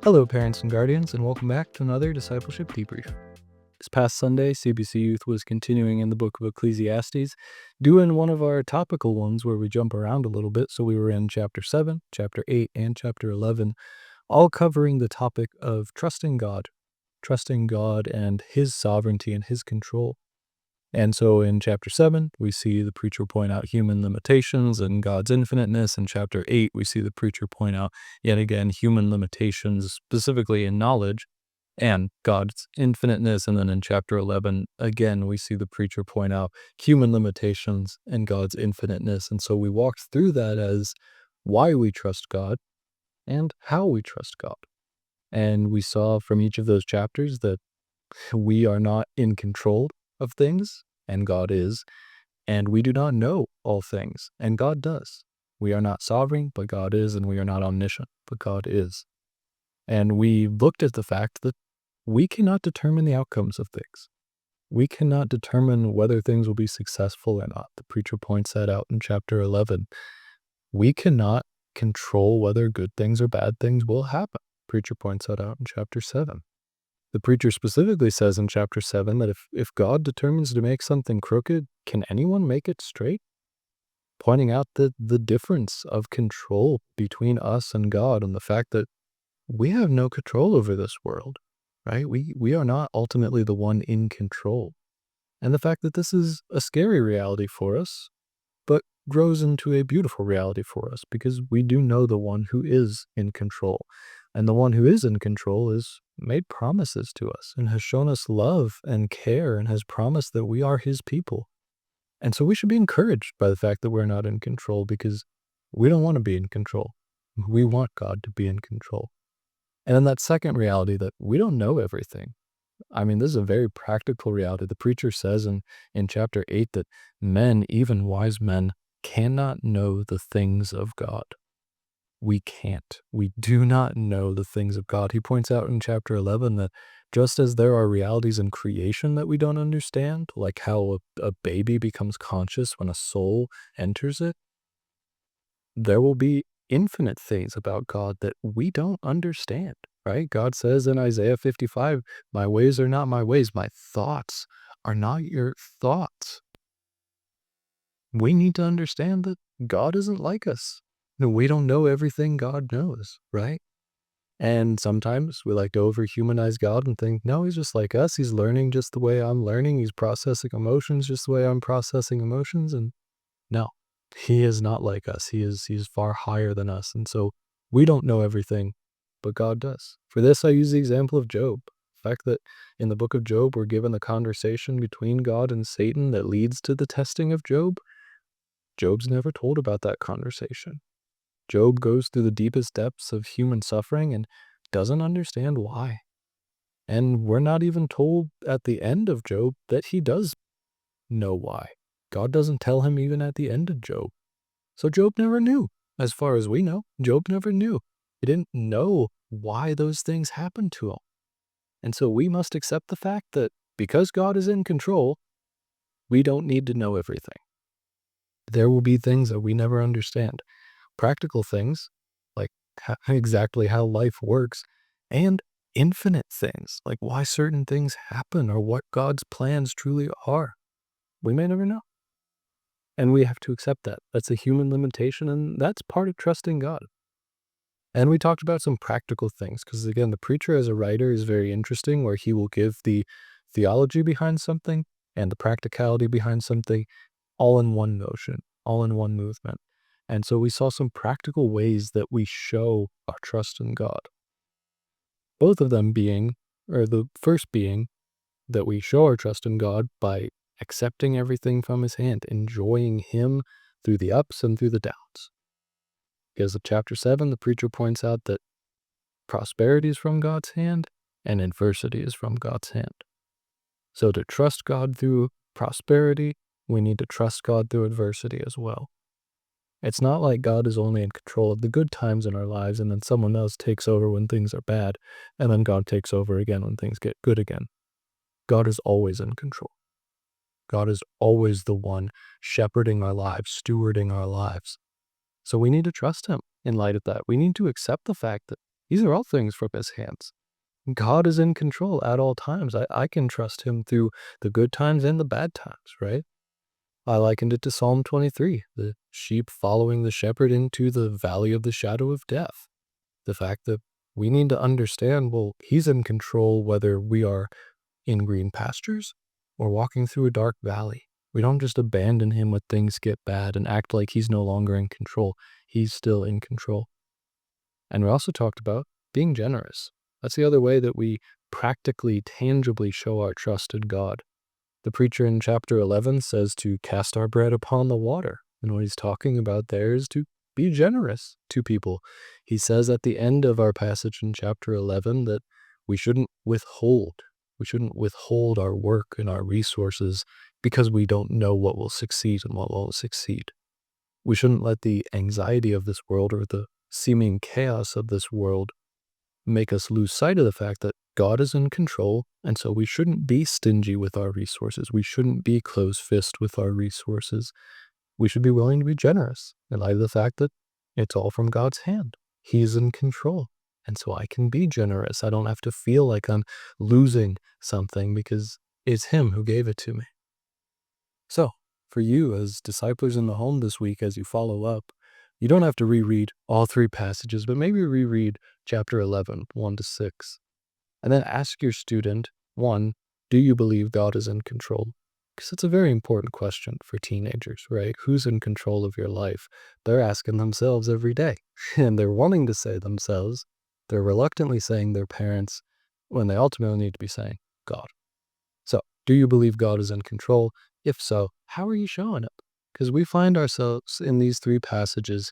Hello, parents and guardians, and welcome back to another Discipleship Debrief. This past Sunday, CBC Youth was continuing in the book of Ecclesiastes, doing one of our topical ones where we jump around a little bit. So we were in chapter 7, chapter 8, and chapter 11, all covering the topic of trusting God and His sovereignty and His control. And so in chapter 7, we see the preacher point out human limitations and God's infiniteness. In chapter 8, we see the preacher point out, yet again, human limitations, specifically in knowledge, and God's infiniteness. And then in chapter 11, again, we see the preacher point out human limitations and God's infiniteness. And so we walked through that as why we trust God and how we trust God. And we saw from each of those chapters that we are not in control of things, and God is, and we do not know all things, and God does. We are not sovereign, but God is, and we are not omniscient, but God is. And we looked at the fact that we cannot determine the outcomes of things. We cannot determine whether things will be successful or not. The preacher points that out in chapter 11. We cannot control whether good things or bad things will happen. The preacher points that out in chapter 7. The preacher specifically says in chapter 7 that if God determines to make something crooked, can anyone make it straight? Pointing out the difference of control between us and God, and the fact that we have no control over this world, right? We are not ultimately the one in control. And the fact that this is a scary reality for us, but grows into a beautiful reality for us because we do know the one who is in control. And the one who is in control has made promises to us and has shown us love and care and has promised that we are his people. And so we should be encouraged by the fact that we're not in control because we don't want to be in control. We want God to be in control. And then that second reality that we don't know everything. I mean, this is a very practical reality. The preacher says in chapter 8 that men, even wise men, cannot know the things of God. We can't. We do not know the things of God. He points out in chapter 11 that just as there are realities in creation that we don't understand, like how a baby becomes conscious when a soul enters it, there will be infinite things about God that we don't understand, right? God says in Isaiah 55, my ways are not my ways. My thoughts are not your thoughts. We need to understand that God isn't like us. We don't know everything God knows, right? And sometimes we like to overhumanize God and think, no, he's just like us. He's learning just the way I'm learning. He's processing emotions just the way I'm processing emotions. And no, he is not like us. He's far higher than us. And so we don't know everything, but God does. For this, I use the example of Job. The fact that in the book of Job, we're given the conversation between God and Satan that leads to the testing of Job. Job's never told about that conversation. Job goes through the deepest depths of human suffering and doesn't understand why. And we're not even told at the end of Job that he does know why. God doesn't tell him even at the end of Job. So Job never knew. As far as we know, Job never knew. He didn't know why those things happened to him. And so we must accept the fact that because God is in control, we don't need to know everything. There will be things that we never understand. Practical things, like exactly how life works, and infinite things, like why certain things happen or what God's plans truly are. We may never know. And we have to accept that. That's a human limitation, and that's part of trusting God. And we talked about some practical things, because again, the preacher as a writer is very interesting, where he will give the theology behind something and the practicality behind something all in one motion, all in one movement. And so we saw some practical ways that we show our trust in God. Both of them being, or the first being, that we show our trust in God by accepting everything from his hand, enjoying him through the ups and through the downs. Because of chapter 7, the preacher points out that prosperity is from God's hand and adversity is from God's hand. So to trust God through prosperity, we need to trust God through adversity as well. It's not like God is only in control of the good times in our lives and then someone else takes over when things are bad, and then God takes over again when things get good again. God is always in control. God is always the one shepherding our lives, stewarding our lives. So we need to trust him in light of that. We need to accept the fact that These are all things from his hands. God is in control at all times. I can trust him through the good times and the bad times, right? I likened it to Psalm 23, the sheep following the shepherd into the valley of the shadow of death. The fact that we need to understand, well, he's in control whether we are in green pastures or walking through a dark valley. We don't just abandon him when things get bad and act like he's no longer in control. He's still in control. And we also talked about being generous. That's the other way that we practically, tangibly show our trust in God. The preacher in chapter 11 says to cast our bread upon the water. And what he's talking about there is to be generous to people. He says at the end of our passage in chapter 11 that we shouldn't withhold. We shouldn't withhold our work and our resources because we don't know what will succeed and what won't succeed. We shouldn't let the anxiety of this world or the seeming chaos of this world make us lose sight of the fact that God is in control, and so we shouldn't be stingy with our resources. We shouldn't be close-fisted with our resources. We should be willing to be generous in light of the fact that it's all from God's hand. He's in control, and so I can be generous. I don't have to feel like I'm losing something because it's him who gave it to me. So, for you as disciples in the home this week, as you follow up, you don't have to reread all 3 passages, but maybe reread chapter 11, 1 to 6. And then ask your student, 1, do you believe God is in control? Because it's a very important question for teenagers, right? Who's in control of your life? They're asking themselves every day. And they're wanting to say themselves. They're reluctantly saying their parents when they ultimately need to be saying God. So, do you believe God is in control? If so, how are you showing it? Because we find ourselves in these 3 passages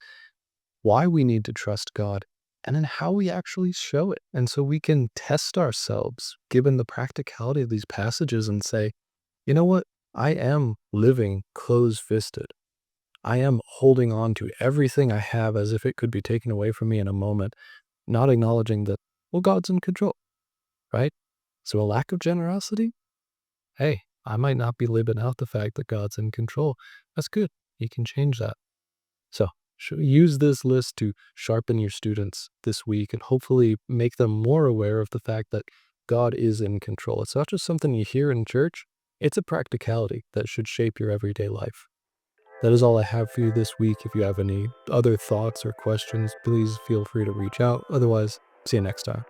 why we need to trust God and then how we actually show it. And so we can test ourselves given the practicality of these passages and say, you know what? I am living closed-fisted. I am holding on to everything I have as if it could be taken away from me in a moment, not acknowledging that, well, God's in control, right? So a lack of generosity? Hey, I might not be living out the fact that God's in control. That's good. You can change that. So use this list to sharpen your students this week and hopefully make them more aware of the fact that God is in control. It's not just something you hear in church. It's a practicality that should shape your everyday life. That is all I have for you this week. If you have any other thoughts or questions, please feel free to reach out. Otherwise, see you next time.